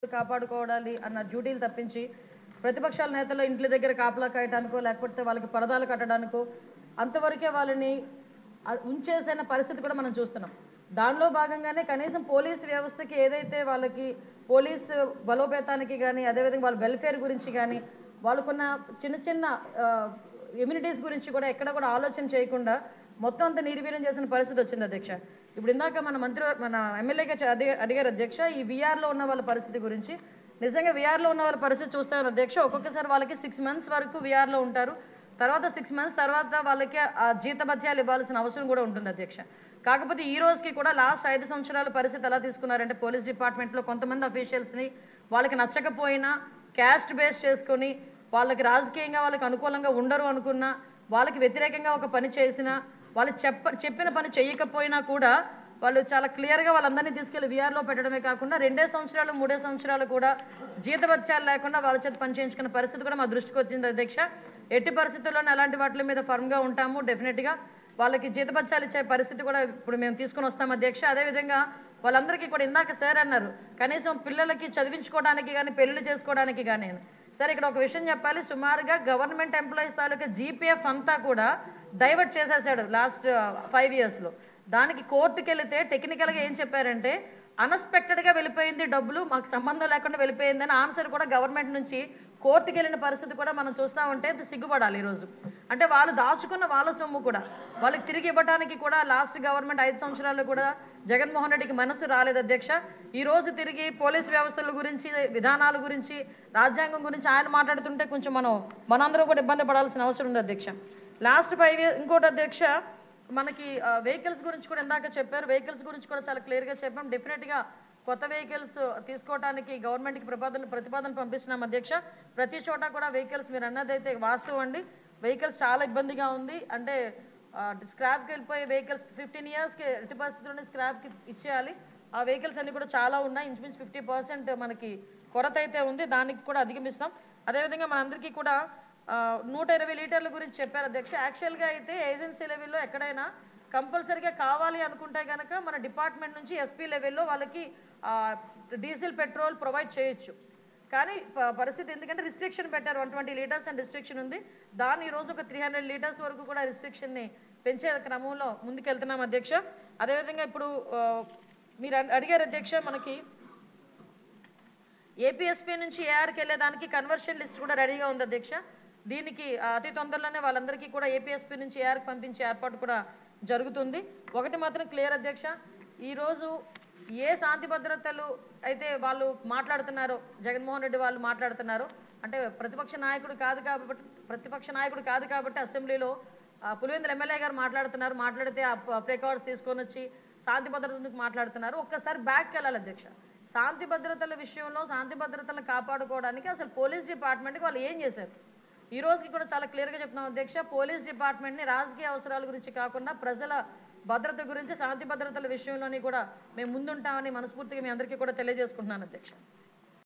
కాపాడుకోవాలి అన్న డ్యూటీలు తప్పించి ప్రతిపక్షాల నేతలు ఇంటి దగ్గర కాపలా కాయడానికో లేకపోతే వాళ్ళకి పరదాలు కట్టడానికో అంతవరకే వాళ్ళని ఉంచేసిన పరిస్థితి కూడా మనం చూస్తున్నాం. దానిలో భాగంగానే కనీసం పోలీస్ వ్యవస్థకి ఏదైతే వాళ్ళకి పోలీసు బలోపేతానికి కానీ అదేవిధంగా వాళ్ళ వెల్ఫేర్ గురించి కానీ వాళ్ళకున్న చిన్న చిన్న ఇమ్యూనిటీస్ గురించి కూడా ఎక్కడ కూడా ఆలోచన చేయకుండా మొత్తం అంతా నిర్వీర్యం చేసిన పరిస్థితి వచ్చింది అధ్యక్ష. ఇప్పుడు ఇందాక మన ఎమ్మెల్యేగా అడిగారు అధ్యక్ష, ఈ వీఆర్లో ఉన్న వాళ్ళ పరిస్థితి గురించి. నిజంగా వీఆర్లో ఉన్న వాళ్ళ పరిస్థితి చూస్తారు అధ్యక్ష, ఒక్కొక్కసారి వాళ్ళకి 6 months వరకు వీఆర్లో ఉంటారు. తర్వాత 6 months తర్వాత వాళ్ళకి ఆ జీతభత్యాలు ఇవ్వాల్సిన అవసరం కూడా ఉంటుంది అధ్యక్ష. కాకపోతే ఈ రోజుకి కూడా లాస్ట్ 5 సంవత్సరాల పరిస్థితి ఎలా తీసుకున్నారంటే పోలీస్ డిపార్ట్మెంట్లో కొంతమంది అఫీషియల్స్ని వాళ్ళకి నచ్చకపోయినా క్యాస్ట్ బేస్ చేసుకొని వాళ్ళకి రాజకీయంగా వాళ్ళకి అనుకూలంగా ఉండరు అనుకున్నా వాళ్ళకి వ్యతిరేకంగా ఒక పని చేసినా వాళ్ళు చెప్పిన పని చేయకపోయినా కూడా వాళ్ళు చాలా క్లియర్గా వాళ్ళందరినీ తీసుకెళ్లి వీఆర్లో పెట్టడమే కాకుండా 2 సంవత్సరాలు 3 సంవత్సరాలు కూడా జీతభత్యాలు లేకుండా వాళ్ళ చేత పని చేయించుకున్న పరిస్థితి కూడా మా దృష్టికి వచ్చింది అధ్యక్ష. ఎట్టి పరిస్థితుల్లోనే అలాంటి వాటి మీద ఫర్మ్గా ఉంటాము. డెఫినెట్గా వాళ్ళకి జీతభత్యాలు ఇచ్చే పరిస్థితి కూడా ఇప్పుడు మేము తీసుకుని వస్తాం అధ్యక్ష. అదేవిధంగా వాళ్ళందరికీ కూడా ఇందాక సార్ అన్నారు కనీసం పిల్లలకి చదివించుకోవడానికి కానీ పెళ్లిళ్ళు చేసుకోవడానికి కానీ. సరే ఇక్కడ ఒక విషయం చెప్పాలి, సుమారుగా గవర్నమెంట్ ఎంప్లాయీస్ తాలూకా జీపీఎఫ్ అంతా కూడా డైవర్ట్ చేసేసాడు లాస్ట్ 5 yearsలో. దానికి కోర్టుకి వెళితే టెక్నికల్గా ఏం చెప్పారంటే అన్ఎక్స్పెక్టెడ్గా వెళ్ళిపోయింది, డబ్బులు మాకు సంబంధం లేకుండా వెళ్ళిపోయిందని ఆన్సర్ కూడా గవర్నమెంట్ నుంచి కోర్టుకి వెళ్ళిన పరిస్థితి కూడా మనం చూస్తూ ఉంటే సిగ్గుపడాలి ఈరోజు. అంటే వాళ్ళు దాచుకున్న వాళ్ళ సొమ్ము కూడా వాళ్ళకి తిరిగి ఇవ్వడానికి కూడా లాస్ట్ గవర్నమెంట్ 5 సంవత్సరాల్లో కూడా జగన్మోహన్ రెడ్డికి మనసు రాలేదు అధ్యక్ష. ఈరోజు తిరిగి పోలీస్ వ్యవస్థల గురించి విధానాల గురించి రాజ్యాంగం గురించి ఆయన మాట్లాడుతుంటే కొంచెం మనందరూ కూడా ఇబ్బంది పడాల్సిన అవసరం ఉంది అధ్యక్ష. లాస్ట్ 5 years ఇంకోటి అధ్యక్ష, మనకి వెహికల్స్ గురించి కూడా ఇందాక చెప్పారు, వెహికల్స్ గురించి కూడా చాలా క్లియర్గా చెప్పాం. డెఫినెట్గా కొత్త వెహికల్స్ తీసుకోవడానికి గవర్నమెంట్కి ప్రతిపాదన పంపిస్తున్నాం అధ్యక్ష. ప్రతి చోట కూడా వెహికల్స్ మీరు అన్నదైతే వాస్తవం అండి, వెహికల్స్ చాలా ఇబ్బందిగా ఉంది. అంటే స్క్రాప్కి వెళ్ళిపోయే వెహికల్స్ 15 yearsకి ఎట్టి పరిస్థితుల్లోనే స్క్రాప్కి ఇచ్చేయాలి. ఆ వెహికల్స్ అన్నీ కూడా చాలా ఉన్నాయి, ఇంచుమించు 50% మనకి కొరత అయితే ఉంది, దానికి కూడా అధిగమిస్తాం. అదేవిధంగా మనందరికీ కూడా 120 లీటర్ల గురించి చెప్పారు అధ్యక్ష. యాక్చువల్గా అయితే ఏజెన్సీ లెవెల్లో ఎక్కడైనా కంపల్సరీగా కావాలి అనుకుంటే కనుక మన డిపార్ట్మెంట్ నుంచి ఎస్పీ లెవెల్లో వాళ్ళకి డీజిల్ పెట్రోల్ ప్రొవైడ్ చేయొచ్చు. కానీ పరిస్థితి ఎందుకంటే రిస్ట్రిక్షన్ పెట్టారు, 120 liters అని రిస్ట్రిక్షన్ ఉంది. దాన్ని ఈరోజు ఒక 300 liters వరకు కూడా రిస్ట్రిక్షన్ని పెంచే క్రమంలో ముందుకెళ్తున్నాం అధ్యక్ష. అదేవిధంగా ఇప్పుడు మీరు అడిగారు అధ్యక్ష, మనకి ఏపీఎస్పీ నుంచి ఏఆర్కి వెళ్ళేదానికి కన్వర్షన్ లిస్ట్ కూడా రెడీగా ఉంది అధ్యక్ష. దీనికి అతి తొందరలోనే వాళ్ళందరికీ కూడా ఏపీఎస్పీ నుంచి ఏఆర్కి పంపించే ఏర్పాటు కూడా జరుగుతుంది. ఒకటి మాత్రం క్లియర్ అధ్యక్ష, ఈరోజు ఏ శాంతి భద్రతలు అయితే వాళ్ళు మాట్లాడుతున్నారో జగన్మోహన్ రెడ్డి వాళ్ళు మాట్లాడుతున్నారు అంటే ప్రతిపక్ష నాయకుడు కాదు కాబట్టి అసెంబ్లీలో పులివెందుల ఎమ్మెల్యే గారు మాట్లాడితే ఆ ప్రికార్డ్స్ తీసుకొని వచ్చి శాంతి భద్రతలకు మాట్లాడుతున్నారు. ఒక్కసారి బ్యాక్కి వెళ్ళాలి అధ్యక్ష. శాంతి భద్రతల విషయంలో శాంతి భద్రతలను కాపాడుకోవడానికి అసలు పోలీస్ డిపార్ట్మెంట్కి వాళ్ళు ఏం చేశారు ఈ రోజుకి కూడా చాలా క్లియర్గా చెప్తున్నాం అధ్యక్ష. పోలీస్ డిపార్ట్మెంట్ని రాజకీయ అవసరాల గురించి కాకుండా ప్రజల భద్రత గురించి శాంతి భద్రతల విషయంలోని కూడా మేము ముందుంటామని మనస్ఫూర్తిగా మీ అందరికీ కూడా తెలియజేసుకుంటున్నాను అధ్యక్ష.